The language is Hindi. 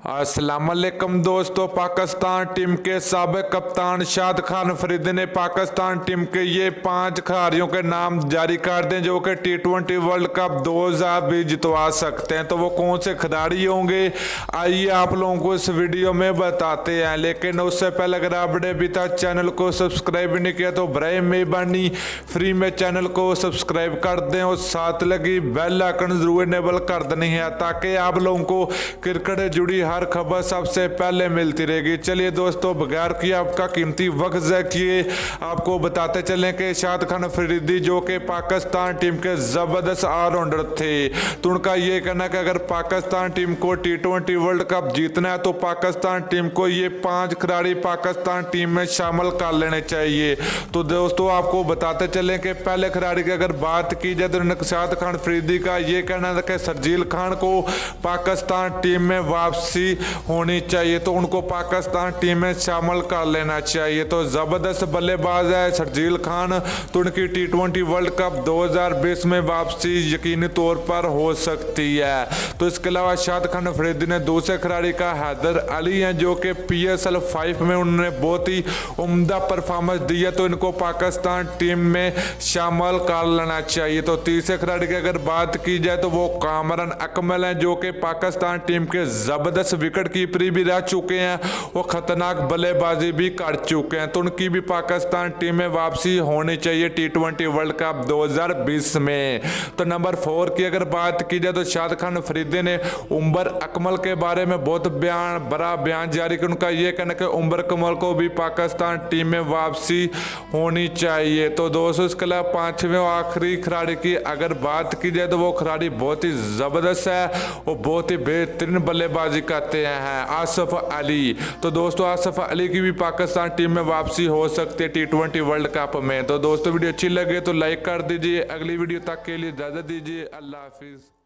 अस्सलाम वालेकुम दोस्तों, पाकिस्तान टीम के साबिक कप्तान शाद खान अफरीदी ने पाकिस्तान टीम के ये 5 खिलाड़ियों के नाम जारी कर दें जो कि T20 वर्ल्ड कप 2020 जितवा सकते हैं। तो वो कौन से खिलाड़ी होंगे, आइए आप लोगों को इस वीडियो में बताते हैं। लेकिन उससे पहले अगर आपने अभी तक चैनल को सब्सक्राइब नहीं किया तो बराए मेहरबानी फ्री में चैनल को सब्सक्राइब कर दें और साथ लगी बेल आइकन जरूर इनेबल कर देनी है ताकि आप लोगों को क्रिकेट से जुड़ी हर खबर सबसे पहले मिलती रहेगी। चलिए दोस्तों, बगैर किए आपका कीमती वक्त ज़ाया किए आपको बताते चलें कि शाद खान अफरीदी जो कि पाकिस्तान टीम के ज़बरदस्त ऑलराउंडर थे, तो उनका ये कहना है कि अगर पाकिस्तान टीम को T20 वर्ल्ड कप जीतना है तो पाकिस्तान टीम को ये 5 खिलाड़ी पाकिस्तान टीम में शामिल कर लेने चाहिए। तो दोस्तों आपको बताते चलें कि पहले खिलाड़ी की अगर बात की जाए तो शाद खान अफरीदी का ये कहना था कि शर्जील खान को पाकिस्तान टीम में वापसी होनी चाहिए, तो उनको पाकिस्तान टीम में शामिल कर लेना चाहिए। तो ज़बरदस्त बल्लेबाज है शर्जील खान, तो उनकी T20 वर्ल्ड कप 2020 में वापसी यकीनी तौर पर हो सकती है। तो इसके अलावा शाद खान अफरीदी ने दूसरे खिलाड़ी का हैदर अली है जो कि PSL 5 में उन्होंने बहुत ही उम्दा परफॉर्मेंस दी है, तो इनको पाकिस्तान टीम में शामिल कर लेना चाहिए। तो तीसरे खिलाड़ी की अगर बात की जाए तो वो कामरान अकमल है जो कि पाकिस्तान टीम के ज़बरदस्त विकेट कीपरी भी रह चुके हैं, वो खतरनाक बल्लेबाजी भी कर चुके हैं, तो उनकी भी पाकिस्तान टीम में वापसी होनी चाहिए T20 वर्ल्ड कप 2020 में। तो नंबर 4 की अगर बात की जाए तो शाद खान अफरीदी ने उमर अकमल के बारे में बहुत बड़ा बयान जारी किया। उनका यह कहना है कि उमर अकमल को भी पाकिस्तान टीम में वापसी होनी चाहिए। तो दोस्तों इसके अलावा 5वें आखिरी खिलाड़ी की अगर बात की जाए तो वो खिलाड़ी बहुत ही ज़बरदस्त है, वो बहुत ही बेहतरीन बल्लेबाजी करते हैं, आसिफ अली। तो दोस्तों आसिफ अली की भी पाकिस्तान टीम में वापसी हो सकती है T20 वर्ल्ड कप में। तो दोस्तों वीडियो अच्छी लगे तो लाइक कर दीजिए। अगली वीडियो तक के लिए इजाज़त दीजिए। अल्लाह हाफिज़।